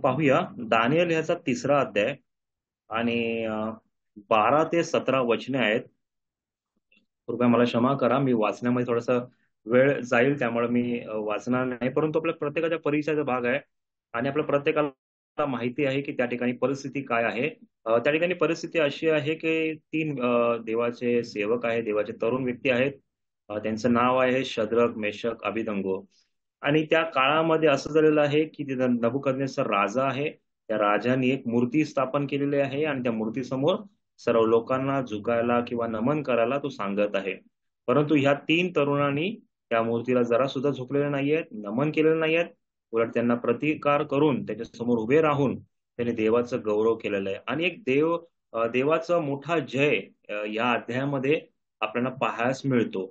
पाहूया दानिएल ह्याचा तिसरा अध्याय आणि 12 ते 17 वचने आहेत. कृपया मला क्षमा करा, मी वाचण्यामध्ये थोडासा वेळ जाईल, त्यामुळे मी वाचणार नाही. परंतु आपल्या प्रत्येकाच्या परिचयाचा भाग आहे आणि आपल्या प्रत्येकाला माहिती आहे की त्या ठिकाणी परिस्थिती काय आहे. त्या ठिकाणी परिस्थिती अशी आहे की तीन देवाचे सेवक आहेत, देवाचे तरुण व्यक्ती आहेत. त्यांचं नाव आहे शद्रक, मेशक, अभिधंगो. आणि त्या काळामध्ये असं झालेलं आहे की तिथं नबुकदनेस्सर राजा आहे. त्या राजाने एक मूर्ती स्थापन केलेली आहे आणि त्या मूर्तीसमोर सर्व लोकांना झुकायला किंवा नमन करायला तो सांगत आहे. परंतु ह्या तीन तरुणांनी त्या मूर्तीला जरा सुद्धा झुकलेले नाहीयेत, नमन केलेले नाहीयेत. उलट त्यांना प्रतिकार करून त्याच्यासमोर उभे राहून त्यांनी देवाचं गौरव केलेलं आहे. आणि एक देवाचा मोठा जय या अध्यायामध्ये आपल्याला पाहायला मिळतो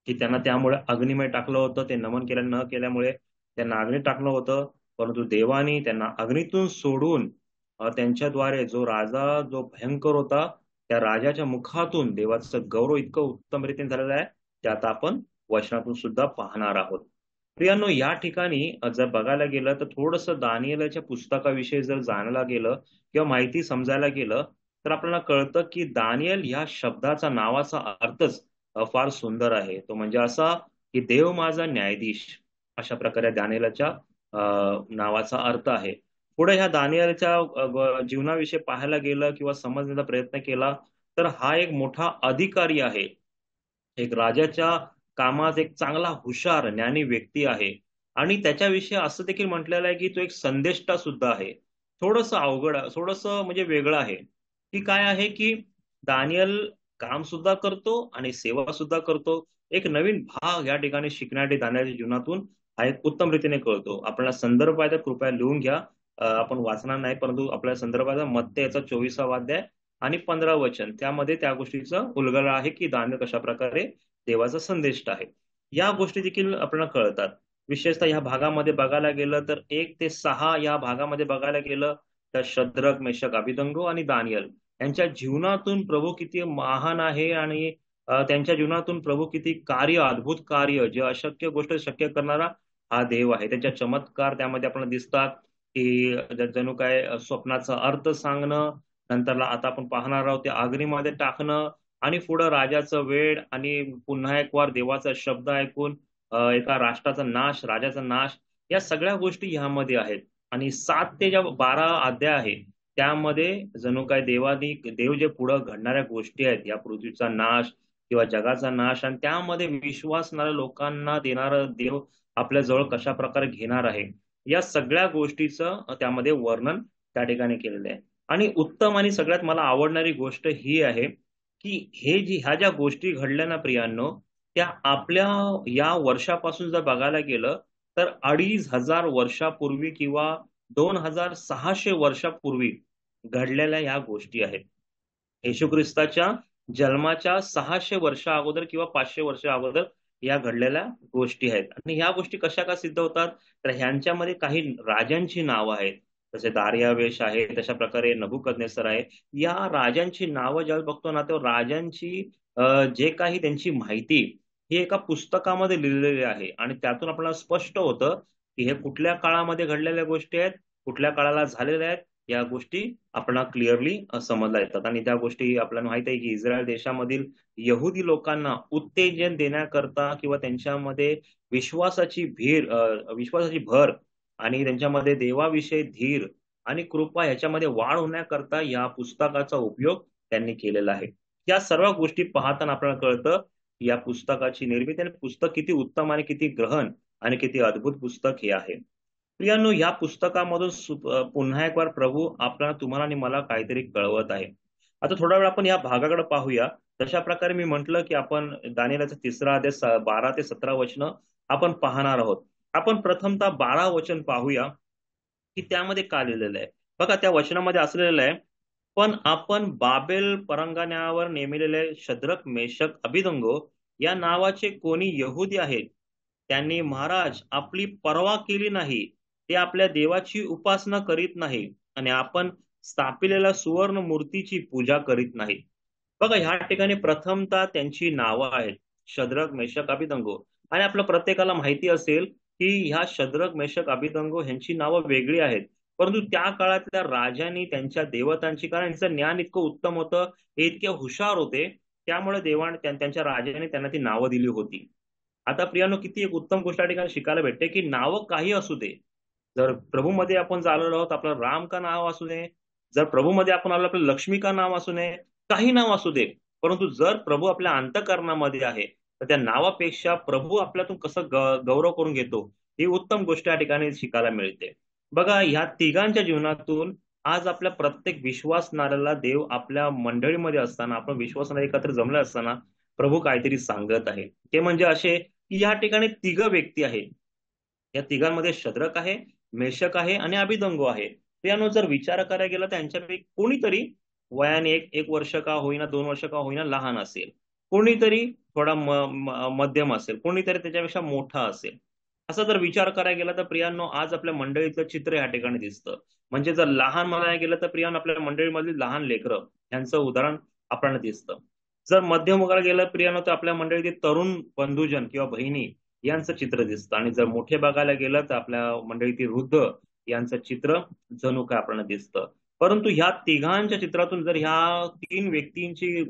की त्यांना त्यामुळे अग्निमय टाकलं होतं. ते नमन केल्या न केल्यामुळे त्यांना अग्नी टाकलं होतं. परंतु देवानी त्यांना अग्नीतून सोडून त्यांच्याद्वारे जो राजा जो भयंकर होता, त्या राजाच्या मुखातून देवाचं गौरव इतकं उत्तम रीतीने झालेलं आहे, ते आता आपण वचनातून सुद्धा पाहणार आहोत. प्रियांनो, या ठिकाणी जर बघायला गेलं तर थोडंसं दानिएलच्या पुस्तकाविषयी जर जाणायला गेलं किंवा माहिती समजायला गेलं तर आपल्याला कळतं की दानिएल ह्या शब्दाचा नावाचा अर्थच फार सुंदर आहे. तो म्हणजे असा की देव माझा न्यायाधीश, अशा प्रकारे दानिएलच्या नावाचा अर्थ आहे. पुढे ह्या दानिएलच्या जीवनाविषयी पाहायला गेलं किंवा समजण्याचा प्रयत्न केला तर हा एक मोठा अधिकारी आहे. एक राजाच्या कामात एक चांगला हुशार ज्ञानी व्यक्ती आहे. आणि त्याच्याविषयी असं देखील म्हटलेलं आहे की तो एक संदेष्टा सुद्धा आहे. थोडंसं अवघड, थोडंसं म्हणजे वेगळं आहे. की काय आहे की दानियल काम सुद्धा करतो आणि सेवा सुद्धा करतो. एक नवीन भाग या ठिकाणी शिकण्यासाठी दानियलच्या जीवनातून हा एक उत्तम रीतीने कळतो. आपल्याला संदर्भ आहे तर कृपया लिहून घ्या. आपण वाचणार नाही, परंतु आपल्या संदर्भाचा मत्ते याचा 24वा अध्याय आणि 15 वचन, त्यामध्ये त्या गोष्टीचा उलगडा आहे की दानियल कशा प्रकारे देवाचा संदेश आहे. या गोष्टी देखील आपल्याला कळतात. विशेषतः या भागामध्ये बघायला गेलं तर 1 ते 6 या भागामध्ये बघायला गेलं तर शद्रक, मेशक, अभिधंगो आणि दानियल यांच्या जीवनातून प्रभू किती महान आहे. आणि त्यांच्या जीवनातून प्रभू किती कार्य, अद्भुत कार्य, जे अशक्य गोष्ट शक्य करणारा हा देव आहे. त्यांच्या चमत्कार त्यामध्ये आपल्याला दिसतात की जणू काय स्वप्नाचा अर्थ सांगणं, नंतरला आता आपण पाहणार आहोत ते अग्नीमध्ये टाकणं, आणि पुढं राजाचं वेळ, आणि पुन्हा एक वार देवाचा शब्द ऐकून एका राष्ट्राचा नाश, राजाचा नाश, या सगळ्या गोष्टी ह्यामध्ये आहेत. आणि 7 ते 12 अध्याय आहे त्यामध्ये जणू काय देव जे पुढं घडणाऱ्या गोष्टी आहेत, या पृथ्वीचा नाश किंवा जगाचा नाश, आणि त्यामध्ये विश्वासणाऱ्या लोकांना देणारा देव आपल्या जवळ कशा प्रकारे घेणार आहे, या सगळ्या गोष्टीचं त्यामध्ये वर्णन त्या ठिकाणी केलेलं आहे. आणि उत्तम आणि सगळ्यात मला आवडणारी गोष्ट ही आहे की ह्या ज्या गोष्टी घडल्या ना प्रियांनो, त्या आपल्या या वर्षापासून जर बघायला गेलं तर 2500 वर्षापूर्वी किंवा 2600 वर्षापूर्वी घडलेल्या या गोष्टी आहेत. येशू ख्रिस्ताच्या जन्माच्या 600 वर्षा अगोदर किंवा 500 वर्षा अगोदर या घडलेल्या गोष्टी आहेत. आणि ह्या गोष्टी कशा का सिद्ध होतात, तर ह्यांच्यामध्ये काही राजांची नावं आहेत. जसे दारियावेश आहे, तशा प्रकारे नबुकदनेस्सर आहे. या राजांची नावं ज्यावेळेस बघतो ना, तेव्हा राजांची जे काही त्यांची माहिती ही एका पुस्तकामध्ये लिहिलेली आहे. आणि त्यातून आपल्याला स्पष्ट होतं की हे कुठल्या काळामध्ये घडलेल्या गोष्टी आहेत, कुठल्या काळाला झालेल्या आहेत. या गोष्टी आपल्याला क्लिअरली समजल्या येतात. आणि त्या गोष्टी आपल्याला माहित आहे की इस्रायल देशामधील यहुदी लोकांना उत्तेजन देण्याकरता किंवा त्यांच्यामध्ये विश्वासाची भर आणि त्यांच्यामध्ये देवाविषयी धीर आणि कृपा ह्याच्यामध्ये वाढ होण्याकरता या पुस्तकाचा उपयोग त्यांनी केलेला आहे. या सर्व गोष्टी पाहताना आपल्याला कळतं की या पुस्तकाची निर्मिती आणि पुस्तक किती उत्तम आणि किती ग्रहण आणि किती अद्भुत पुस्तक हे आहे. प्रियांनो, या पुस्तकामधून पुन्हा एक वार प्रभू आपल्याला, तुम्हाला आणि मला काहीतरी कळवत आहे. आता थोडा वेळ आपण या भागाकडे पाहूया. तशा प्रकारे मी म्हंटल की आपण दानिएलचा तिसरा अध्याय 12 ते 17 वचन आपण पाहणार आहोत. आपण प्रथमतः 12 वचन पाहूया की त्यामध्ये काय लिहिलेलं आहे. बघा, त्या वचनामध्ये असलेलं आहे, पण आपण बाबेल परंगणावर नेमिलेले शद्रक, मेशक, अभिधंगो या नावाचे कोणी यहुदी आहेत, त्यांनी महाराज आपली पर्वा केली नाही, ते आपल्या देवाची उपासना करीत नाही आणि आपण स्थापिलेल्या सुवर्ण मूर्तीची पूजा करीत नाही. बघा, ह्या ठिकाणी प्रथमतः त्यांची नावं आहेत, शद्रक, मेशक, अभिधंगो. आणि आपल्या प्रत्येकाला माहिती असेल की ह्या शद्रक, मेशक, अभिधंगो ह्यांची नावं वेगळी आहेत. परंतु त्या काळातल्या राजांनी त्यांच्या देवतांची, कारण यांचं ज्ञान इतकं उत्तम होतं, हे इतके हुशार होते, त्यामुळे देवाने त्यांच्या राजाने त्यांना ती नावं दिली होती. आता प्रियानो, किती एक उत्तम गोष्ट या ठिकाणी शिकायला भेटते की नावं काही असू दे, जर प्रभूमध्ये आपण झालेलो आहोत, आपलं राम का नाव असू नये, जर प्रभूमध्ये आपण आलो आपलं लक्ष्मी का नाव असू नये, काही नाव असू दे, परंतु जर प्रभू आपल्या अंतःकरणामध्ये आहे, तर त्या नावापेक्षा प्रभू आपल्यातून कसं गौरव करून घेतो, ही उत्तम गोष्ट या ठिकाणी शिकायला मिळते. बघा, ह्या तिघांच्या जीवनातून आज आपल्या प्रत्येक विश्वासणाऱ्याला देव आपल्या मंडळीमध्ये असताना, आपण विश्वासणारे एकत्र जमले असताना प्रभू काहीतरी सांगत आहे. ते म्हणजे असे की या ठिकाणी तिघ व्यक्ती आहेत. या तिघांमध्ये शद्रक आहे, मेषक आहे आणि अभिदंगो आहे. त्यानो जर विचार करायला गेला, त्यांच्यापैकी कोणीतरी वयाने एक एक वर्ष का होईना, 2 वर्ष का होईना लहान असेल, कोणीतरी थोडा मध्यम असेल, कोणीतरी त्याच्यापेक्षा मोठा असेल. असा जर विचार करायला गेला तर प्रियांनो, आज आपल्या मंडळीतलं चित्र या ठिकाणी दिसतं. म्हणजे जर लहान म्हणायला गेलं तर प्रियांनो, आपल्या मंडळीमधली लहान लेकरं यांचं उदाहरण आपल्याला दिसतं. जर मध्यम वगैरे गेलं प्रियांनो, तर आपल्या मंडळीतील तरुण बंधुजन किंवा बहिणी यांचं चित्र दिसतं. आणि जर मोठे बघायला गेलं तर आपल्या मंडळीतील वृद्ध यांचं चित्र जणू काय आपल्याला दिसतं. परंतु ह्या तिघांच्या चित्रातून जर ह्या तीन व्यक्तींची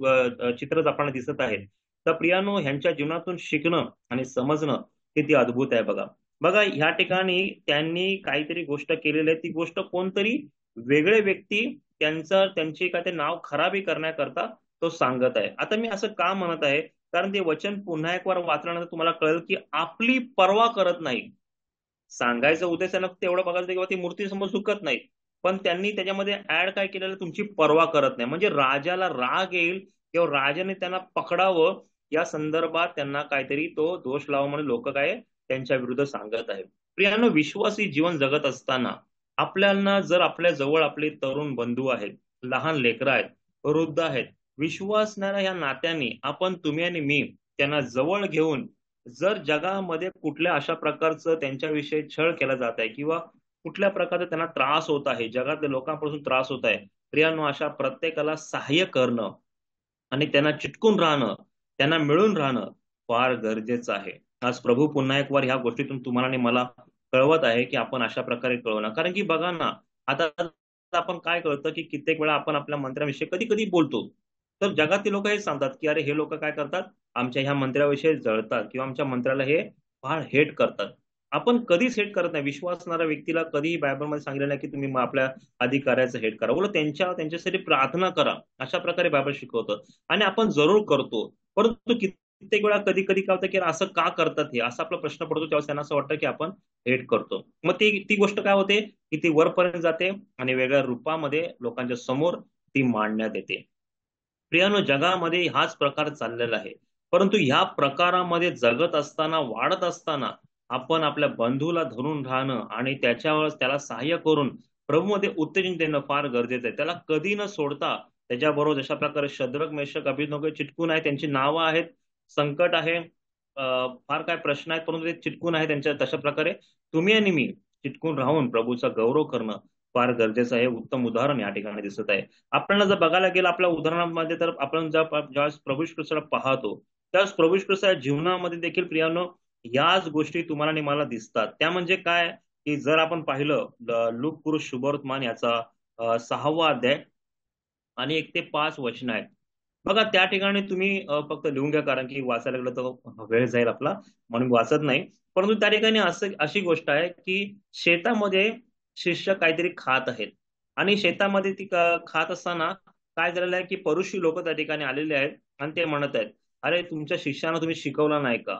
चित्र आपल्याला दिसत आहेत, तर प्रियानो, ह्यांच्या जीवनातून शिकणं आणि समजणं किती अद्भुत आहे बघा. बघा, ह्या ठिकाणी त्यांनी काहीतरी गोष्ट केलेली आहे, ती गोष्ट कोणतरी वेगळे व्यक्ती त्यांची काय ते नाव खराबी करण्याकरता तो सांगत आहे. आता मी असं का म्हणत आहे, कारण ते वचन पुन्हा एक वार वाचल्यानंतर तुम्हाला कळेल की आपली पर्वा करत नाही. सांगायचा उद्देश त्यांना फक्त एवढं बघायचं किंवा ती मूर्ती समोर झुकत नाही, पण त्यांनी त्याच्यामध्ये ऍड काय केलेलं, तुमची पर्वा करत नाही. म्हणजे राजाला राग येईल किंवा राजाने त्यांना पकडावं, या संदर्भात त्यांना काहीतरी तो दोष लावा म्हणून लोक काय त्यांच्या विरुद्ध सांगत आहे. प्रियानो, विश्वासी जीवन जगत असताना आपल्याला जर आपल्या जवळ आपले तरुण बंधू आहेत, लहान लेकरं आहेत, वृद्ध आहेत, विश्वासणाऱ्या या नात्याने आपण, तुम्ही आणि मी, त्यांना जवळ घेऊन, जर जगामध्ये कुठल्या अशा प्रकारचं त्यांच्याविषयी छळ केला जात आहे किंवा कुठल्या प्रकारचा त्यांना त्रास होत आहे, जगातल्या लोकांपासून त्रास होत आहे, प्रियांनो, अशा प्रत्येकाला सहाय्य करणं आणि त्यांना चिटकून राहणं, त्यांना मिळून राहणं फार गरजेचं आहे. आज प्रभू पुन्हा एक वार ह्या गोष्टीतून तुम्हाला आणि मला कळवत आहे की आपण अशा प्रकारे कळवणं. कारण की बघा ना, आता आपण काय कळतं की कित्येक वेळा आपण आपल्या मंत्र्याविषयी कधी कधी बोलतो, तर जगातील लोक हे सांगतात की अरे, हे लोक काय करतात, आमच्या ह्या मंत्र्याविषयी जळतात किंवा आमच्या मंत्र्याला हे फार हेट करतात. आपण कधीच हेट करत नाही. विश्वासणाऱ्या व्यक्तीला कधीही बायबलमध्ये सांगितलं नाही की तुम्ही आपल्या अधिकाऱ्याचं हेट करा, उलट त्यांच्यासाठी प्रार्थना करा, अशा प्रकारे बायबल शिकवतं. आणि आपण जरूर करतो. परंतु कित्येक वेळा कधी कधी काय होतं की असं का करतात, हे असा आपला प्रश्न पडतो, तेव्हा त्यांना असं वाटतं की आपण हेट करतो. मग ती ती गोष्ट काय होते की ती वरपर्यंत जाते आणि वेगळ्या रूपामध्ये लोकांच्या समोर ती मांडण्यात येते. प्रियानो, जगामध्ये हाच प्रकार चाललेला आहे. परंतु ह्या प्रकारामध्ये जगत असताना, वाढत असताना, आपण आपल्या बंधूला धरून राहणं आणि त्याच्यावर त्याला सहाय्य करून प्रभूमध्ये उत्तेजन देणं फार गरजेचं आहे. त्याला कधी न सोडता त्याच्याबरोबर जशा प्रकारे शद्रक, मेषक, अभिनव चिटकून आहे, त्यांची नावं आहेत, संकट आहे, फार काय प्रश्न आहेत, परंतु ते चिटकून आहे त्यांच्या, तशा प्रकारे तुम्ही आणि मी चिटकून राहून प्रभूचा गौरव करणं फार गरजेचं आहे. उत्तम उदाहरण या ठिकाणी दिसत आहे. आपल्याला जर बघायला गेलं आपल्या उदाहरणामध्ये, तर आपण ज्यावेळेस प्रभू ख्रिस्ताला पाहतो, त्यावेळेस प्रभू ख्रिस्ताच्या जीवनामध्ये देखील प्रियानो याच गोष्टी तुम्हाला आणि मला दिसतात. त्या म्हणजे काय, की जर आपण पाहिलं लूक पुरुष शुभवर्तमान याचा 6वा अध्याय आणि 1 ते 5 वचन आहेत. बघा, त्या ठिकाणी तुम्ही फक्त लिहून घ्या, कारण की वाचायला गेलं तर वेळ जाईल आपला, म्हणून वाचत नाही. परंतु त्या ठिकाणी असं अशी गोष्ट आहे की शेतामध्ये शिष्य काहीतरी खात आहेत, आणि शेतामध्ये ती खात असताना काय झालेलं आहे की परुषी लोक त्या ठिकाणी आलेले आहेत आणि ते म्हणत आहेत, अरे, तुमच्या शिष्यानं तुम्ही शिकवलं नाही का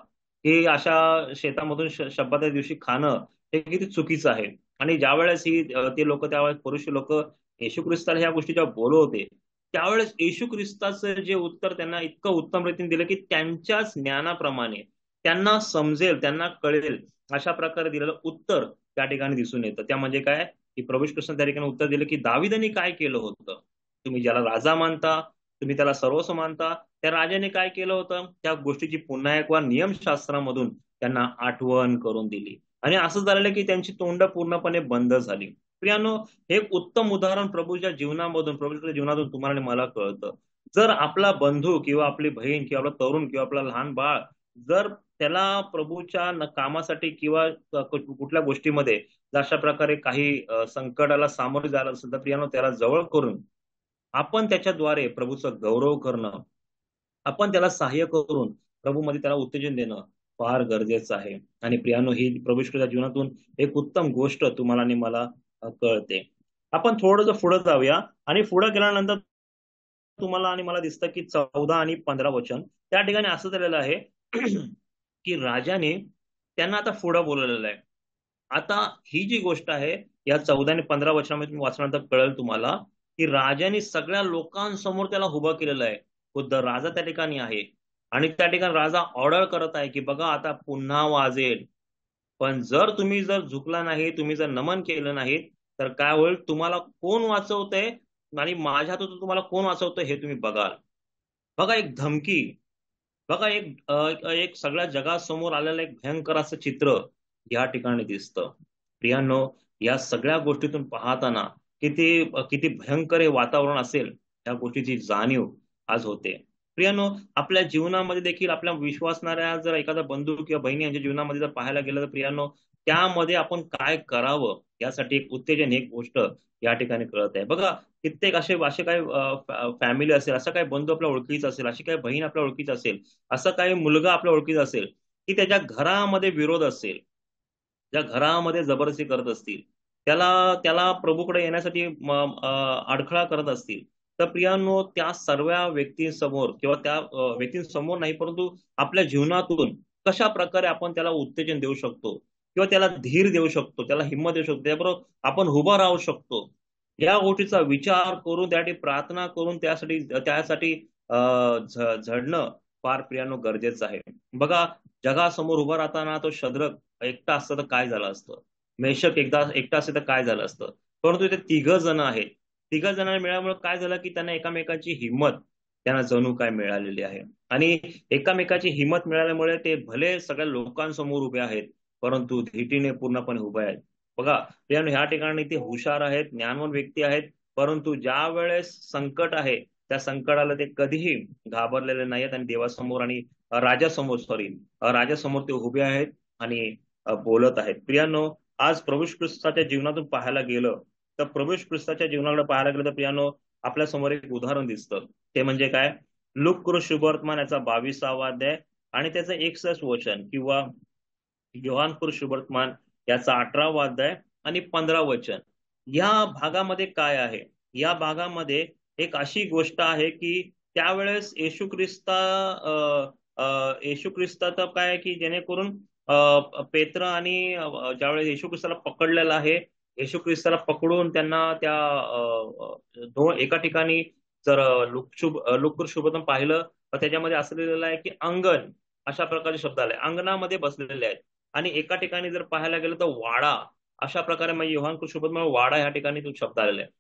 की अशा शेतामधून शब्दाच्या दिवशी खाणं हे किती चुकीचं आहे. आणि ज्या वेळेस ते लोक, त्यावेळेस परुषी लोक येशू ख्रिस्ताला ह्या गोष्टी जेव्हा बोलत होते, त्यावेळेस येशू ख्रिस्ताचं जे उत्तर त्यांना इतकं उत्तम रीतीने दिलं की त्यांच्याच ज्ञानाप्रमाणे त्यांना समजेल, त्यांना कळेल, अशा प्रकारे दिलेलं उत्तर त्या ठिकाणी दिसून येतं. त्या म्हणजे काय, की प्रभू कृष्ण त्या ठिकाणी उत्तर दिलं की दाविदांनी काय केलं होतं. तुम्ही ज्याला राजा मानता, तुम्ही त्याला सर्वस्व मानता, त्या राजाने काय केलं होतं, त्या गोष्टीची पुन्हा एक वार नियमशास्त्रामधून त्यांना आठवण करून दिली. आणि असं झालेलं की त्यांची तोंड पूर्णपणे बंद झाली. प्रियानो, हे एक उत्तम उदाहरण प्रभूच्या जीवनामधून, प्रभूच्या जीवनातून तुम्हाला आणि मला कळतं. जर आपला बंधू किंवा आपली बहीण किंवा आपला तरुण किंवा आपला लहान बाळ जर त्याला प्रभूच्या कामासाठी किंवा कुठल्या गोष्टीमध्ये जर अशा प्रकारे काही संकटाला सामोरे जायला असेल तर प्रियानो त्याला जवळ करून आपण त्याच्याद्वारे प्रभूचा गौरव करणं, आपण त्याला सहाय्य करून प्रभूमध्ये त्याला उत्तेजन देणं फार गरजेचं आहे. आणि प्रियानो ही प्रभू येशूच्या जीवनातून एक उत्तम गोष्ट तुम्हाला आणि मला कळते. आपण थोडंसं पुढे जाऊया आणि पुढे गेल्यानंतर तुम्हाला आणि मला दिसतं की 14 आणि 15 वचन त्या ठिकाणी असं झालेलं आहे की राजाने त्यांना आता पुढे बोलवलेलं आहे. आता ही जी गोष्ट आहे या 14 आणि 15 वचनामध्ये तुम्ही वाचल्यानंतर कळेल तुम्हाला की राजाने सगळ्या लोकांसमोर त्याला उभं केलेलं आहे. खुद्द राजा त्या ठिकाणी आहे आणि त्या ठिकाणी राजा ऑर्डर करत आहे की बघा आता पुन्हा वाजेल, पण जर तुम्ही झुकला नाही, तुम्ही जर नमन केलं नाही, तर काय होईल, तुम्हाला कोण वाचवतंय आणि माझ्या हातून तुम्हाला कोण वाचवतंय हे तुम्ही बघाल. बघा एक धमकी, बघा एक सगळ्या जगासमोर आलेलं एक भयंकर असं चित्र या ठिकाणी दिसतं. प्रियांनो, या सगळ्या गोष्टीतून पाहताना किती भयंकर हे वातावरण असेल या गोष्टीची जाणीव आज होते. प्रियांनो, आपल्या जीवनामध्ये देखील आपल्या विश्वासणाऱ्या जर एखादा बंधू किंवा बहिणी यांच्या जीवनामध्ये जर पाहायला गेलं तर प्रियांनो, त्यामध्ये आपण काय करावं यासाठी एक उत्तेजन, एक गोष्ट या ठिकाणी कळत आहे. बघा, कित्येक असे असे काही फॅमिली असेल, असं काही बंधू आपल्या ओळखीचा असेल, अशी काही बहीण आपल्या ओळखीची असेल, असं काही मुलगा आपल्या ओळखीचा असेल की त्याच्या घरामध्ये विरोध असेल, ज्या घरामध्ये जबरदस्ती करत असतील, त्याला त्याला प्रभूकडे येण्यासाठी अडथळा करत असतील, तर प्रियांनो त्या सर्व व्यक्तींसमोर किंवा त्या व्यक्तींसमोर नाही परंतु आपल्या जीवनातून कशा प्रकारे आपण त्याला उत्तेजन देऊ शकतो किंवा त्याला धीर देऊ शकतो, त्याला हिंमत देऊ शकतो, त्याबरोबर आपण उभं राहू शकतो, या गोष्टीचा विचार करून त्यासाठी प्रार्थना करून त्यासाठी त्यासाठी झडणं फार प्रियानो गरजेचं आहे. बघा, जगासमोर उभं राहताना तो शद्रक एकटा असतं तर काय झालं असतं, मेषक एकटा असतं तर काय झालं असतं, परंतु इथे 3 जण आहेत. 3 जणांना मिळाल्यामुळे काय झालं की त्यांना एकामेकाची हिंमत त्यांना जणू काय मिळालेली आहे. आणि एकामेकाची हिंमत मिळाल्यामुळे ते भले सगळ्या लोकांसमोर उभे आहेत परंतु धीटीने पूर्णपणे उभे आहेत. बघा प्रियानो, ह्या ठिकाणी ते हुशार आहेत, ज्ञानवान व्यक्ती आहेत, परंतु ज्या वेळेस संकट आहे त्या संकटाला ते कधीही घाबरलेले नाहीत आणि देवासमोर आणि राजासमोर सॉरी राजासमोर ते उभे आहेत आणि बोलत आहेत. प्रियानो, आज प्रभू येशू ख्रिस्ताच्या जीवनातून पाहायला गेलं तर प्रभू येशू ख्रिस्ताच्या जीवनाकडे पाहायला गेलं तर प्रियानो, आपल्या समोर एक उदाहरण दिसतं. ते म्हणजे काय, लूक शुभवर्तमान याचा 22वा अध्याय आणि त्याचं 61 वचन किंवा योहानपूर शुभवर्तमान याचा 18वा अध्याय आणि 15 वचन. या भागामध्ये काय आहे, या भागामध्ये एक अशी गोष्ट आहे की त्यावेळेस येशू ख्रिस्ताचं काय आहे की जेणेकरून पेत्र आणि ज्यावेळेस येशू ख्रिस्ताला पकडलेलं आहे, येशू ख्रिस्ताला पकडून त्यांना त्या एका ठिकाणी जर लुक शुभवर्तमान पाहिलं तर त्याच्यामध्ये असं लिहिलेलं आहे की अंगण, अशा प्रकारचे शब्द आले, अंगणामध्ये बसलेले आहेत. आणि एका ठिकाणी जर पाहायला गेलं तर वाडा, अशा प्रकारे म्हणजे योहान कृष्णपद्म वाडा ह्या ठिकाणी तो शब्द आलेला आहे.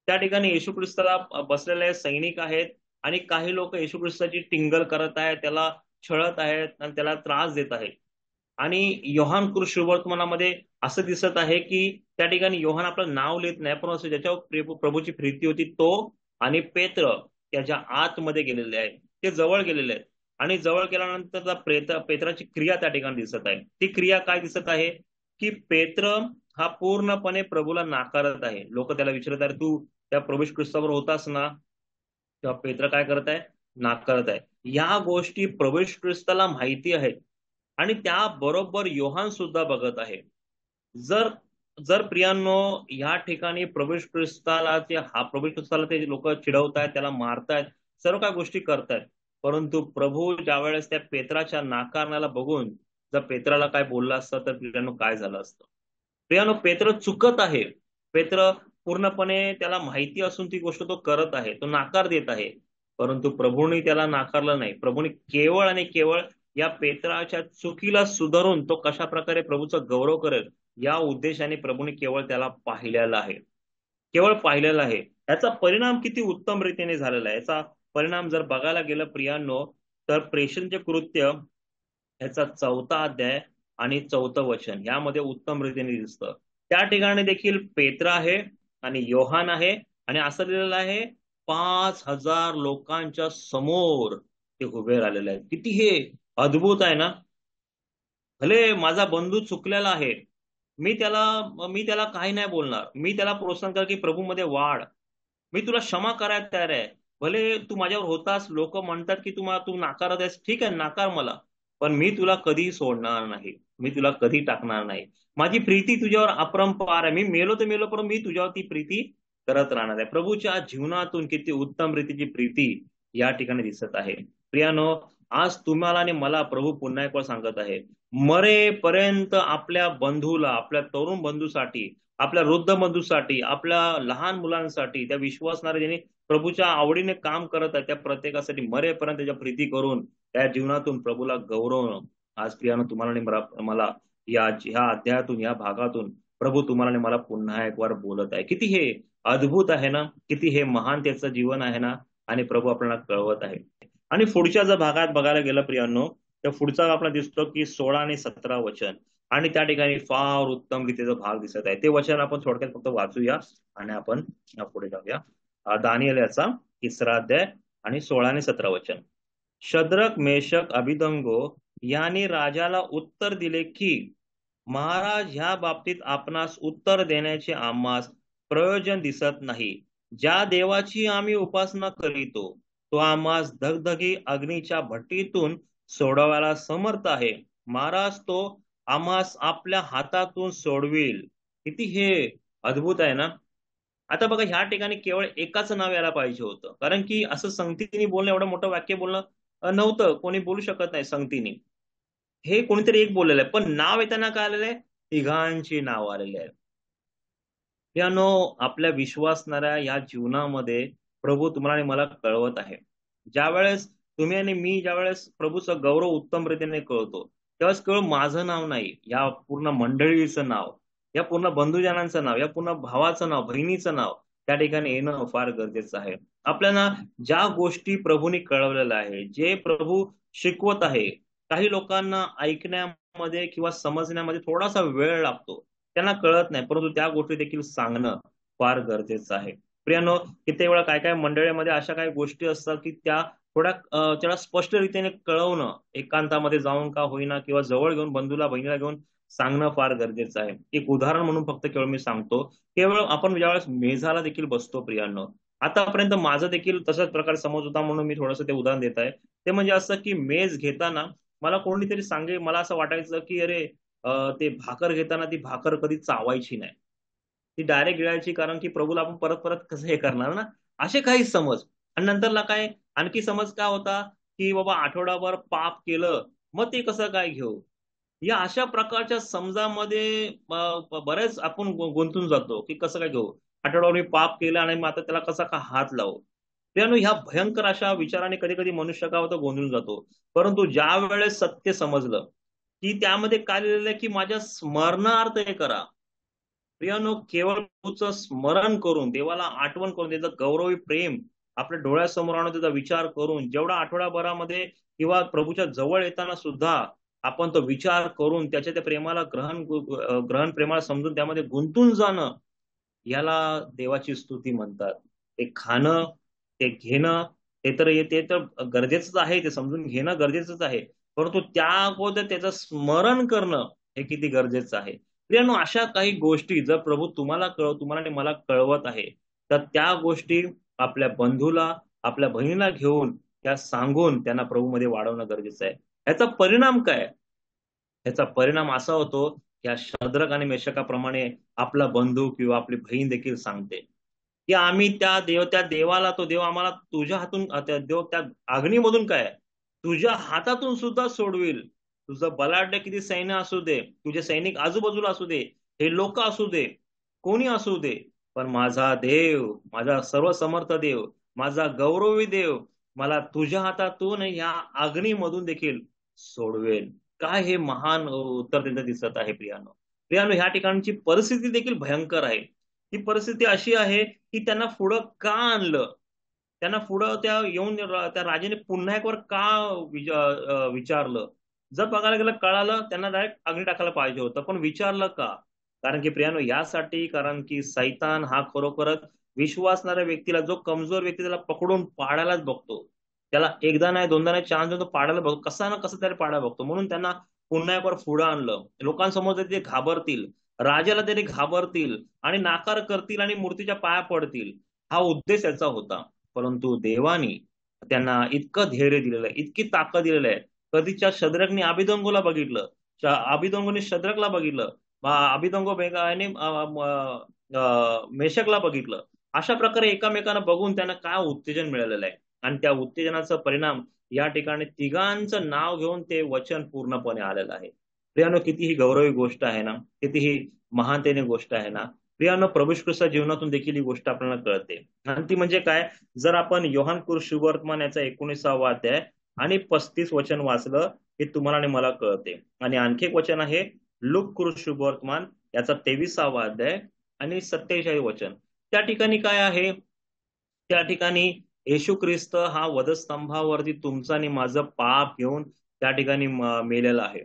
त्या ठिकाणी येशू ख्रिस्ताला बसलेले सैनिक आहेत आणि काही लोक येशू ख्रिस्ताची टिंगल करत आहेत, त्याला छळत आहेत आणि त्याला त्रास देत आहेत. आणि योहान शुभवर्तमानामध्ये असं दिसत आहे की त्या ठिकाणी योहान आपलं नाव लिहित नाही, पण असं ज्याच्यावर प्रभूची प्रीती होती तो आणि पेत्र त्याच्या आतमध्ये गेलेले आहेत, ते जवळ गेलेले आहेत. आणि जवळ गेल्यानंतर पेत्राची क्रिया त्या ठिकाणी दिसत आहे. ती क्रिया काय दिसत आहे की पेत्र हा पूर्णपणे प्रभूला नाकारत आहे. लोक त्याला विचारत आहे, तू त्या प्रभू ख्रिस्तावर होतास ना? तेव्हा पेत्र काय करत आहे, नाकारत आहे. या गोष्टी प्रभू ख्रिस्ताला माहिती आहेत आणि त्या बरोबर योहान सुद्धा बघत आहे. जर जर प्रियांनो या ठिकाणी प्रभू ख्रिस्ताला ते लोक चिडवतायत, त्याला मारतायत, सर्व काय गोष्टी करतायत, परंतु प्रभू ज्या वेळेस त्या पेत्राच्या नाकारण्याला बघून जर पेत्राला काय बोललं असतं तर प्रियांनो काय झालं असतं. प्रियांनो, पेत्र चुकत आहे. पेत्र पूर्णपणे त्याला माहिती असून ती गोष्ट तो करत आहे, तो नाकार देत आहे, परंतु प्रभूने त्याला नाकारलं नाही. प्रभूने केवळ आणि केवळ या पेत्राच्या चुकीला सुधारून तो कशा प्रकारे प्रभूचा गौरव करेल या उद्देशाने प्रभूने केवळ त्याला पाहिलेला आहे, केवळ पाहिलेला आहे. याचा परिणाम किती उत्तम रीतीने झालेला आहे. याचा परिणाम जर बघायला गेलं प्रियांनो तर प्रेषणचे कृत्य याचा 4था अध्याय आणि 4थं वचन यामध्ये उत्तम रीतीने दिसतं. त्या ठिकाणी देखील पेत्र आहे आणि योहान आहे आणि असं लिहिलेलं आहे 5,000 लोकांच्या समोर ते उभे राहिलेले आहेत. किती हे अद्भुत आहे ना. भले माझा बंधू चुकलेला आहे, मी त्याला काही नाही बोलणार, मी त्याला प्रोत्साहन कर की प्रभूमध्ये वाढ. मी तुला क्षमा करायला तयार आहे. भले तू माझ्यावर होतास, लोक म्हणतात की तू नाकारत आहेस, ठीक आहे, नाकार मला. पण मी तुला कधी सोडणार नाही, मी तुला कधी टाकणार नाही. माझी प्रीती तुझ्यावर अपरंपार आहे. मी मेलो तर मेलो, पण मी तुझ्यावर ती प्रीती करत राहणार आहे. प्रभूच्या जीवनातून किती उत्तम रीतीची प्रीती या ठिकाणी दिसत आहे. प्रियानो, आज तुम्हाला आणि मला प्रभू पुन्हा एक वेळ सांगत आहे, मरेपर्यंत आपल्या बंधूला, आपल्या तरुण बंधूसाठी, आपल्या वृद्ध बंधूसाठी, आपल्या लहान मुलांसाठी, त्या विश्वासणारे ज्यांनी प्रभूच्या आवडीने काम करत आहे त्या प्रत्येकासाठी मरेपर्यंत त्याच्या प्रीती करून त्या जीवनातून प्रभूला गौरवणं. आज प्रियानं तुम्हाला आणि मला ह्या अध्यायातून, या भागातून प्रभू तुम्हाला आणि मला पुन्हा एक वार बोलत आहे. किती हे अद्भुत आहे ना, किती हे महान त्याचं जीवन आहे ना. आणि प्रभू आपल्याला कळवत आहे. आणि पुढच्या जर भागात बघायला गेलं प्रियांनो, तर पुढचा आपल्याला दिसतो की 16 आणि 17 वचन. आणि त्या ठिकाणी फार उत्तम रीतीचा भाग दिसत आहे. ते वचन आपण थोडक्यात फक्त वाचूया आणि आपण पुढे जाऊया. दानिएल याचा 3रा अध्याय आणि 16 आणि 17 वचन. शद्रक, मेषक, अभिदंगो यांनी राजाला उत्तर दिले की, महाराज, ह्या बाबतीत आपणास उत्तर देण्याचे आम्हास प्रयोजन दिसत नाही. ज्या देवाची आम्ही उपासना करीतो तो आम्हास धगधगी अग्नीच्या भट्टीतून सोडवायला समर्थ आहे. महाराज तो आम्हास आपल्या हातातून सोडविल. किती हे अद्भुत आहे ना. आता बघा, ह्या ठिकाणी केवळ एकाच नाव यायला पाहिजे होतं, कारण की असं संगतीने बोलणं, एवढं मोठं वाक्य बोलणं नव्हतं, कोणी बोलू शकत नाही संगतीने. हे कोणीतरी एक बोललेलं आहे, पण नाव येताना काय आलेलं आहे? तिघांची नाव आलेली आहे. यानो, आपल्या विश्वासणाऱ्या या जीवनामध्ये प्रभू तुम्हाला आणि मला कळवत आहे. ज्या वेळेस तुम्ही आणि मी, ज्या वेळेस प्रभूचं गौरव उत्तम रीतीने कळतो, त्यावेळेस केवळ माझं नाव नाही, या पूर्ण मंडळीचं नाव, या पूर्ण बंधुजनांचं नाव, या पूर्ण भावाचं नाव, बहिणीचं नाव त्या ठिकाणी येणं फार गरजेचं आहे. आपल्याला ज्या गोष्टी प्रभूने कळवलेल्या आहे, जे प्रभू शिकवत आहे, काही लोकांना ऐकण्यामध्ये किंवा समजण्यामध्ये थोडासा वेळ लागतो, त्यांना कळत नाही, परंतु त्या गोष्टी देखील सांगणं फार गरजेचं आहे. प्रियानो, कित्येक वेळा काय काय मंडळीमध्ये अशा काही गोष्टी असतात की त्या थोड्या त्याला स्पष्ट रीतीने कळवणं, एकांतामध्ये जाऊन का होईना किंवा जवळ घेऊन बंधूला, बहिणीला घेऊन सांगणं फार गरजेचं आहे. एक उदाहरण म्हणून फक्त केवळ मी सांगतो. केवळ आपण ज्यावेळेस मेझाला देखील बसतो प्रियांनो, आतापर्यंत माझं देखील तशाच प्रकारे समज होता म्हणून मी थोडंसं ते उदाहरण देत आहे. ते म्हणजे असं की मेज घेताना मला कोणीतरी सांगे, मला असं वाटायचं की अरे, ते भाकर घेताना ती भाकर कधी चावायची नाही, ती डायरेक्ट गिळायची, कारण की प्रभूला आपण परत परत कसं हे करणार ना. असे काही समज. आणि नंतरला काय, आणखी समज काय होता की बाबा आठवडाभर पाप केलं, मग ते कसं काय घेऊ. या अशा प्रकारच्या समजामध्ये बरेच आपण गुंतून जातो की कसं काय घेऊ. आठवड्यावर मी पाप केलं आणि मग आता त्याला कसा का हात लावू. त्यानं ह्या भयंकर अशा विचाराने कधी कधी मनुष्य काय होतं, गोंधळून जातो. परंतु ज्या वेळेस सत्य समजलं की त्यामध्ये काय लिहिलेलं आहे की माझ्या स्मरणार्थ हे करा. प्रियानो, केवळ प्रभूचं स्मरण करून, देवाला आठवण करून, त्याचं गौरवी प्रेम आपल्या डोळ्यासमोर आणून, त्याचा विचार करून, जेवढा आठवड्याभरामध्ये किंवा प्रभूच्या जवळ येताना सुद्धा आपण तो विचार करून त्याच्या त्या प्रेमाला ग्रहण प्रेमाला समजून त्यामध्ये गुंतून जाणं, याला देवाची स्तुती म्हणतात. ते खाणं, ते घेणं, ते तर गरजेचंच आहे, ते समजून घेणं गरजेचंच आहे. परंतु त्या अगोदर त्याचं स्मरण करणं हे किती गरजेचं आहे. प्रियानो, अशा काही गोष्टी जर प्रभू तुम्हाला आणि मला कळवत आहे, तर त्या गोष्टी आपल्या बंधूला, आपल्या बहिणीला घेऊन त्या सांगून त्यांना प्रभूमध्ये वाढवणं गरजेचं आहे. याचा परिणाम काय? याचा परिणाम असा होतो, या शद्रक आणि मेषकाप्रमाणे आपला बंधू किंवा आपली बहीण देखील सांगते की आम्ही त्या देवाला, तो देव आम्हाला तुझ्या हातून, त्या देव त्या अग्नीमधून काय, तुझ्या हातातून सुद्धा सोडविल. तुझं बलाढ्य किती सैन्य असू दे, तुझे सैनिक आजूबाजूला असू दे, हे लोक असू दे, कोणी असू दे, पण माझा देव, माझा सर्वसमर्थ देव, माझा गौरवी देव मला तुझ्या हातातून या अग्नीमधून देखील सोडवेल. काय हे महान उत्तर त्यांचं दिसत आहे प्रियानो. प्रियानो, ह्या ठिकाणची परिस्थिती देखील भयंकर आहे. ही परिस्थिती अशी आहे की त्यांना पुढं का आणलं, त्यांना पुढं त्या येऊन त्या राजाने पुन्हा एक वर का विचारलं. जर बघायला गेलं, कळालं त्यांना, डायरेक्ट अग्नी टाकायला पाहिजे होतं, पण विचारलं का? कारण की प्रियानो, यासाठी, कारण की सैतान हा खरोखरच विश्वासणाऱ्या व्यक्तीला, जो कमजोर व्यक्ती, त्याला पकडून पाडायलाच बघतो. त्याला एकदा नाही दोनदा नाही चान्स देऊन तो पाडायला बघतो, कसा ना कसा तरी पाडायला बघतो. म्हणून त्यांना पुन्हा एक वर पुढं आणलं. लोकांसमोर तरी ते घाबरतील, राजाला तरी घाबरतील आणि नाकार करतील आणि मूर्तीच्या पाया पडतील, हा उद्देश त्याचा होता. परंतु देवानी त्यांना इतकं धैर्य दिलेलं आहे, इतकी ताकद दिलेलं आहे. कधीच्या शद्रकने अभिदंगोला बघितलं, अभिदंगोने शद्रकला बघितलं, अभिदंगो बेगाने मेषकला बघितलं. अशा प्रकारे एकामेकांना बघून त्यांना काय उत्तेजन मिळालेलं आहे. आणि त्या उत्तेजनाचा परिणाम या ठिकाणी तिघांचं नाव घेऊन ते वचन पूर्णपणे आलेलं आहे. प्रियानो, किती ही गौरवी गोष्ट आहे ना, किती ही महानतेने गोष्ट आहे ना. प्रियानो, प्रभू ख्रिस्त जीवनातून देखील ही गोष्ट आपल्याला कळते. आणि ती म्हणजे काय, जर आपण योहान शुभवर्तमान याचा 19वा अध्याय आणि 35 वचन वाचलं, हे तुम्हाला आणि मला कळते. आणि आणखी एक वचन आहे लूक शुभवर्तमान याचा 23वा अध्याय आणि 47 वचन. त्या ठिकाणी काय आहे, त्या ठिकाणी येशू ख्रिस्त हा वधस्तंभावरती तुमचं आणि माझं पाप घेऊन त्या ठिकाणी मेलेला आहे.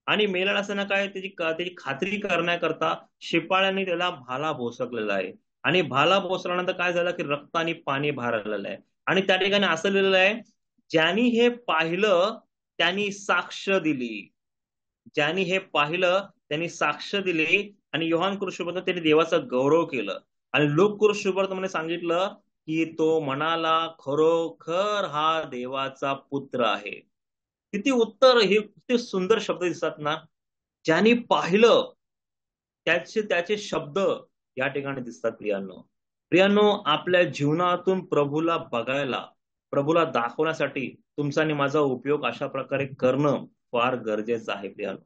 आणि मेलेला असताना काय, त्याची खात्री करण्याकरता शिपाळ्यांनी त्याला भाला भोसकलेला आहे. आणि भाला भोसल्यानंतर काय झालं की रक्त आणि पाणी बाहेर आलेलं आहे. आणि त्या ठिकाणी असं लिहिलेलं आहे, ज्यांनी हे पाहिलं त्यांनी साक्ष दिली. ज्यांनी हे पाहिलं त्यांनी साक्ष दिली. आणि योहान कृष्णबद्दल त्यांनी देवाचा गौरव केलं. आणि लोक कृष्णबद्दल सांगितलं की तो म्हणाला, खरोखर हा देवाचा पुत्र आहे. किती उत्तर, हे किती सुंदर शब्द दिसतात ना. ज्यांनी पाहिलं त्याचे त्याचे शब्द या ठिकाणी दिसतात. प्रियांनो, प्रियांनो, आपल्या जीवनातून प्रभूला बघायला, प्रभूला दाखवण्यासाठी तुमचा आणि माझा उपयोग अशा प्रकारे करणं फार गरजेचं आहे. प्रियांनो,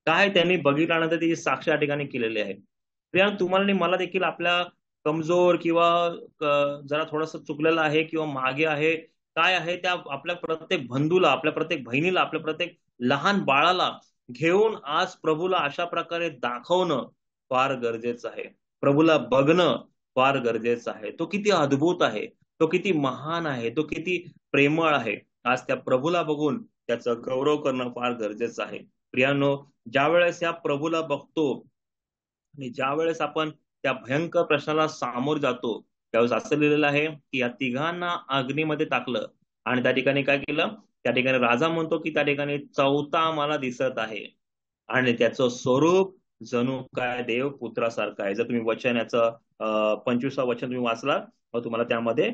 काय त्यांनी बघितल्यानंतर त्याची साक्ष या ठिकाणी केलेली आहे. प्रियांनो, तुम्हाला आणि मला देखील आपल्या कमजोर किंवा जरा थोडस चुकलेलं आहे किंवा मागे आहे, काय आहे त्या आपल्या प्रत्येक बंधूला, आपल्या प्रत्येक बहिणीला, आपल्या प्रत्येक लहान बाळाला घेऊन आज प्रभूला अशा प्रकारे दाखवणं फार गरजेचं आहे. प्रभूला बघणं फार गरजेचं आहे. तो किती अद्भुत आहे, तो किती महान आहे, तो किती प्रेमळ आहे. आज त्या प्रभूला बघून त्याचा गौरव करणं फार गरजेचं आहे. प्रियानो, ज्या वेळेस या प्रभूला बघतो आणि ज्या वेळेस आपण त्या भयंकर प्रश्नाला सामोर जातो, त्यावेळेस असं लिहिलेलं आहे की या तिघांना अग्नीमध्ये टाकलं. आणि त्या ठिकाणी काय केलं, त्या ठिकाणी राजा म्हणतो की त्या ठिकाणी चौथा मला दिसत आहे. आणि त्याचं स्वरूप जणू काय देव पुत्रासारखं आहे. जर तुम्ही वचन याचं 25वा वचन तुम्ही वाचला, तुम्हाला त्यामध्ये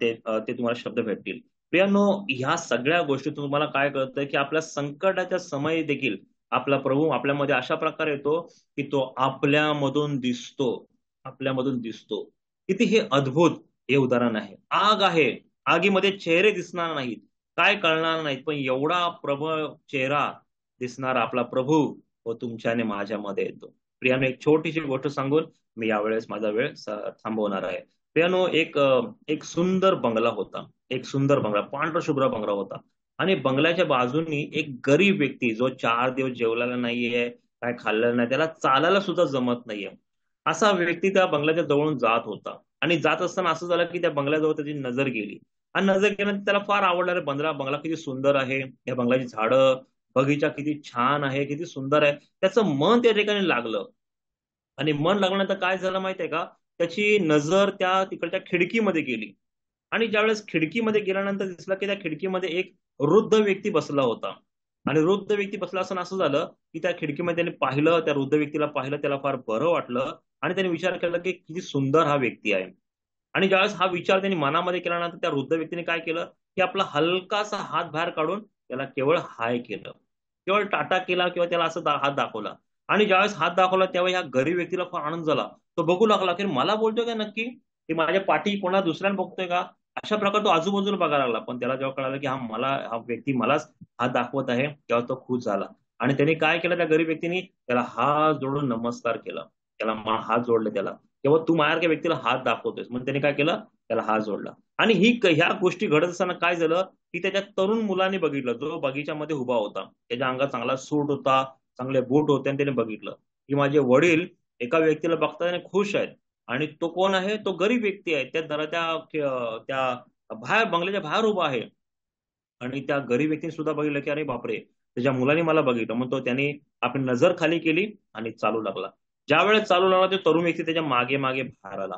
ते तुम्हाला शब्द भेटतील. प्रियानो, ह्या सगळ्या गोष्टी तुम्हाला काय कळतं की आपल्या संकटाच्या समयी देखील आपला प्रभू आपल्यामध्ये अशा प्रकारे येतो की तो आपल्यामधून दिसतो, आपल्यामधून दिसतो. किती हे अद्भुत हे उदाहरण आहे. आग आहे, आगीमध्ये चेहरे दिसणार नाहीत, काय कळणार नाहीत, पण एवढा प्रभळ चेहरा दिसणारा आपला प्रभू व तुमच्या आणि माझ्यामध्ये येतो. प्रियानो, एक छोटीशी गोष्ट सांगून मी यावेळेस माझा वेळ थांबवणार आहे. प्रियानो, एक सुंदर बंगला होता. एक सुंदर बंगला, पांढरा शुभ्र बंगला होता. आणि बंगल्याच्या बाजूनी एक गरीब व्यक्ती, जो 4 दिवस जेवलेला नाहीये, काय खाल्लेलं नाही, त्याला चालायला सुद्धा जमत नाहीये, असा व्यक्ती त्या बंगल्याच्या जवळून जात होता. आणि जात असताना असं झालं की त्या बंगल्याजवळ त्याची नजर गेली. आणि नजर गेल्यानंतर त्याला फार आवडला, रे बंगला बंगला किती सुंदर आहे, या बंगल्याची झाडं, बगीचा किती छान आहे, किती सुंदर आहे. त्याचं मन त्या ठिकाणी लागलं. आणि मन लागल्यानंतर काय झालं माहितीये का, त्याची नजर त्या तिकडच्या खिडकीमध्ये गेली. आणि ज्यावेळेस खिडकीमध्ये गेल्यानंतर दिसलं की त्या खिडकीमध्ये एक वृद्ध व्यक्ती बसला होता. आणि वृद्ध व्यक्ती बसला असताना असं झालं की त्या खिडकीमध्ये त्याने पाहिलं, त्या वृद्ध व्यक्तीला पाहिलं, त्याला फार बरं वाटलं. आणि त्याने विचार केला की किती सुंदर हा व्यक्ती आहे. आणि ज्यावेळेस हा विचार त्यांनी मनामध्ये केल्यानंतर त्या वृद्ध व्यक्तीने काय केलं की आपला हलकासा हात बाहेर काढून त्याला केवळ हाय केलं, केवळ टाटा केला किंवा त्याला असं हात दाखवला. आणि ज्यावेळेस हात दाखवला त्यावेळी ह्या गरीब व्यक्तीला फार आनंद झाला. तो बघू लागला की मला बोलतोय का नक्की, की माझ्या पाठी कोणा दुसऱ्याला बघतोय का. अशा प्रकारे तो आजूबाजूला बघायला लागला. पण त्याला जेव्हा कळालं की हा व्यक्ती मलाच हात दाखवत आहे, तेव्हा तो खुश झाला. आणि त्याने काय केलं, त्या गरीब व्यक्तीने त्याला हात जोडून नमस्कार केला, त्याला हात जोडले त्याला. तेव्हा तू माझ्या व्यक्तीला हात दाखवतोयस म्हणून त्याने काय केलं, त्याला हात जोडला. आणि ह्या गोष्टी घडत असताना काय झालं की त्याच्या तरुण मुलाने बघितलं, जो बगीच्यामध्ये उभा होता, त्याच्या अंगात चांगला सूट होता, चांगले बूट होते. आणि त्याने बघितलं की माझे वडील एका व्यक्तीला बघताना खुश आहेत. आणि तो कोण आहे, तो गरीब व्यक्ती आहे, त्या बाहेर बंगल्याच्या बाहेर उभा आहे. आणि त्या गरीब व्यक्तीने सुद्धा बघितलं की अरे बापरे, त्याच्या मुलाने मला बघितलं. मग तो त्याने आपली नजर खाली केली आणि चालू लागला. ज्या वेळेस चालू लागला, तो तरुण व्यक्ती त्याच्या मागे मागे बाहेर आला.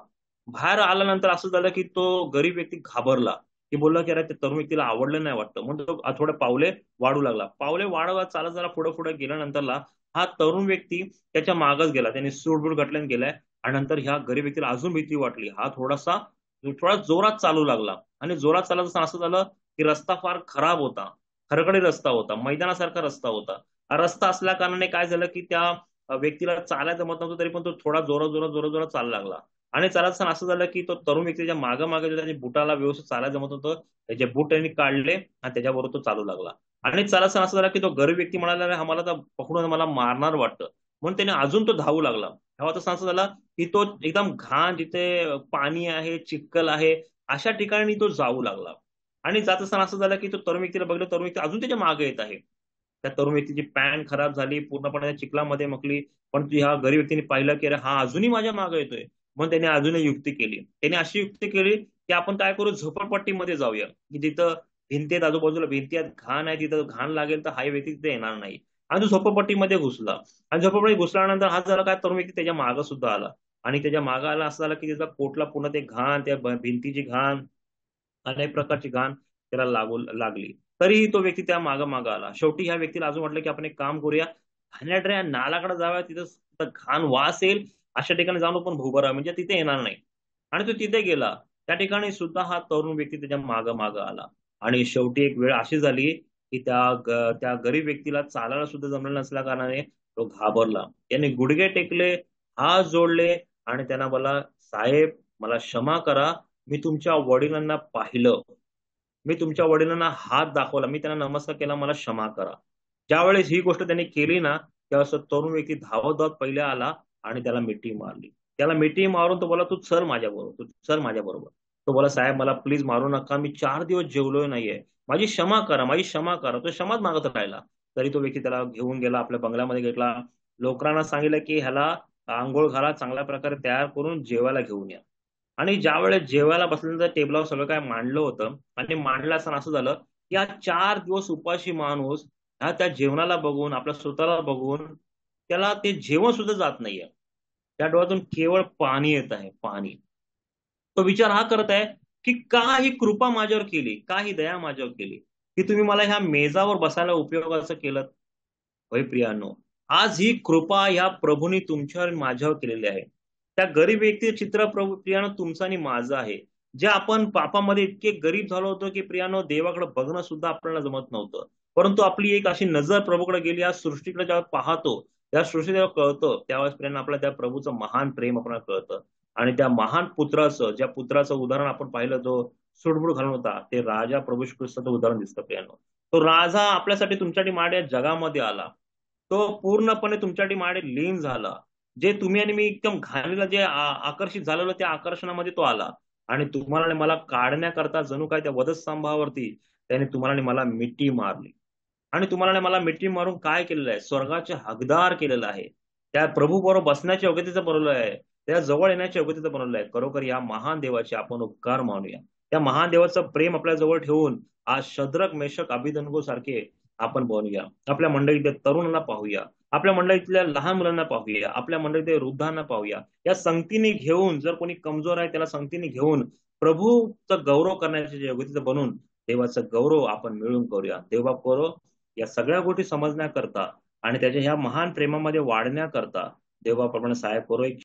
बाहेर आल्यानंतर असं झालं की तो गरीब व्यक्ती घाबरला. की बोलला की अरे ते तरुण व्यक्तीला आवडलं नाही वाटतं, म्हणून तो थोडे पावले वाढू लागला. पावले वाढवत चालत जरा पुढे पुढे गेल्यानंतरला हा तरुण व्यक्ती त्याच्या मागच गेला. त्याने सूटबूट घातल्याने गेलाय. आणि नंतर ह्या गरीब व्यक्तीला अजून भीती वाटली. हा थोडा जोरात चालू लागला. आणि जोरात चालत असताना असं झालं की रस्ता फार खराब होता. खडखडी रस्ता होता, मैदानासारखा रस्ता होता. हा रस्ता असल्या कारणाने काय झालं की त्या व्यक्तीला चालायचं जमत नव्हतं, तरी पण तो थोडा जोरात चालू लागला. आणि चालत असताना असं झालं की तो तरुण व्यक्तीच्या मागे मागे त्याच्या बुटाला व्यवस्थित चालायला जमत होतं, त्याचे बूट त्यांनी काढले आणि त्याच्याबरोबर तो चालू लागला. आणि चालत असताना असं झालं की तो गरीब व्यक्ती म्हणाला, "अरे, हा मला तर पकडून मला मारणार वाटतं." म्हणून त्याने अजून तो धावू लागला. तेव्हा तसं असं झालं की तो एकदम घाण, जिथे पाणी आहे, चिखल आहे, अशा ठिकाणी तो जाऊ लागला. आणि जात असताना असं झालं की तो तरुण व्यक्तीला बघलं, तरुण व्यक्ती अजून त्याच्या मागे येत आहे. त्या तरुण व्यक्तीची पॅन्ट खराब झाली, पूर्णपणे त्या चिखलामध्ये मकली. पण ह्या गरीब व्यक्तीने पाहिलं की अरे हा अजूनही माझ्या मागे येतोय. मग त्याने अजूनही युक्ती केली. त्याने अशी युक्ती केली की आपण काय करू, झोपडपट्टीमध्ये जाऊया, की जिथं भिंती आहेत, आजूबाजूला भिंती आहेत, घाण आहे, तिथं घाण लागेल तर हा व्यक्ती तिथे येणार नाही. आणि तो झोपडपट्टीमध्ये घुसला. आणि झोपडपट्टीत घुसल्यानंतर हा झाला काय, तरुण व्यक्ती त्याच्या मागं सुद्धा आला. आणि त्याच्या मागं आला, असं झालं की त्याचा कोटला पूर्ण ते घाण, त्या भिंतीची घाण, अनेक प्रकारची घाण त्याला लागली. तरीही तो व्यक्ती त्या मागं मागं आला. शेवटी ह्या व्यक्तीला अजून वाटलं की आपण एक काम करूया, घाणेरड्या नालाकडे जाऊया, तिथं तिथं घाण वास येईल, अशा ठिकाणी जाऊन आपण उभं राहा, म्हणजे तिथे येणार नाही. आणि तो तिथे गेला. त्या ठिकाणी सुद्धा हा तरुण व्यक्ती त्याच्या मागं मागं आला. आणि शेवटी एक वेळ अशी झाली की त्या गरीब व्यक्तीला चालायला सुद्धा जमलं नसल्या कारणाने तो घाबरला. त्याने गुडघे टेकले, हात जोडले, आणि त्यांना बोला, "साहेब, मला क्षमा करा. मी तुमच्या वडिलांना पाहिलं. मी तुमच्या वडिलांना हात दाखवला. मी त्यांना नमस्कार केला. मला क्षमा करा." ज्यावेळेस ही गोष्ट त्यांनी केली ना, त्यावेळेस तो तरुण व्यक्ती धावत धावत पहिले आला आणि त्याला मिठी मारली. त्याला मिठी मारून तो बोला, "तू चल माझ्याबरोबर, तू चल माझ्याबरोबर." तो बोला, "साहेब, मला प्लीज मारू नका. मी 4 दिवस जेवलोय नाहीये. माझी क्षमा करा, माझी क्षमा करा." तो क्षमाच मागत राहिला. तरी तो व्यक्ती त्याला घेऊन गेला, आपल्या बंगल्यामध्ये घेतला. लोकांना सांगितलं की ह्याला अंघोळ घाला, चांगल्या प्रकारे तयार करून जेवायला घेऊन या. आणि ज्या वेळेस जेवायला बसल्यानंतर टेबलावर सगळं काय मांडलं होतं, आणि मांडलं असताना असं झालं की हा 4 दिवस उपाशी माणूस, हा त्या जेवणाला बघून, आपल्या स्वतःला बघून, त्याला ते जेवण सुद्धा जात नाहीये. त्या डोळ्यातून केवळ पाणी येत आहे, पाणी. तो विचार हा करत आहे की का ही कृपा माझ्यावर केली, का ही दया माझ्यावर केली, की तुम्ही मला ह्या मेजावर बसायला उपयोगाचं केलं. होय प्रियानो, आज ही कृपा ह्या प्रभूने तुमच्यावर आणि माझ्यावर केलेली आहे. त्या गरीब व्यक्तीचे चित्र, प्रभू प्रियानो, तुमचं आणि माझं आहे. जे आपण पापामध्ये इतके गरीब झालो होतो की प्रियानो, देवाकडे बघणं सुद्धा आपल्याला जमत नव्हतं. परंतु आपली एक अशी नजर प्रभूकडे गेली, या सृष्टीकडे जेव्हा पाहतो, त्या सृष्टी जेव्हा कळतं, त्यावेळेस प्रियानो आपल्याला त्या प्रभूचं महान प्रेम आपल्याला कळतं. आणि त्या महान पुत्राचं, ज्या पुत्राचं उदाहरण आपण पाहिलं, जो सुडबुड घालून होता, ते राजा प्रभू श्री ख्रिस्ताचं उदाहरण दिसतं प्रियानो. तो राजा आपल्यासाठी, तुमच्यासाठी माड्या जगामध्ये आला. तो पूर्णपणे तुमच्यासाठी माडे लीन झाला. जे तुम्ही आणि मी एकदम घाणीला जे आकर्षित झालेलो, त्या आकर्षणामध्ये तो आला. आणि तुम्हाला आणि मला काढण्याकरता जणू काय त्या वधस्तंभावरती त्याने तुम्हाला आणि मला मिठी मारली. आणि तुम्हाला आणि मला मिठी मारून काय केलेलं आहे, स्वर्गाचे हकदार केलेलं आहे. त्या प्रभू बरोबर बसण्याच्या योग्यतेचं बनवलं आहे. त्या जवळ येण्याच्या योग्यतेचं बनवलं आहे. खरोखर या महान देवाचे आपण उपकार मानूया. त्या महान देवाचं प्रेम आपल्या जवळ ठेवून आज शद्रक, मेषक, अभिधनको सारखे आपण बनूया. आपल्या मंडळीतल्या तरुणांना पाहूया. आपल्या मंडळीतल्या लहान मुलांना पाहूया. आपल्या मंडळीतल्या वृद्धांना पाहूया. या संगतीने घेऊन, जर कोणी कमजोर आहे त्याला संगतीने घेऊन प्रभूचा गौरव करण्याच्या योग्यतेचं बनून देवाचा गौरव आपण मिळून करूया. देवा करो या सगळ्या गोष्टी समजण्याकरता आणि त्याच्या ह्या महान प्रेमामध्ये वाढण्याकरता देवाप्रमाणे सहाय्य करो. एक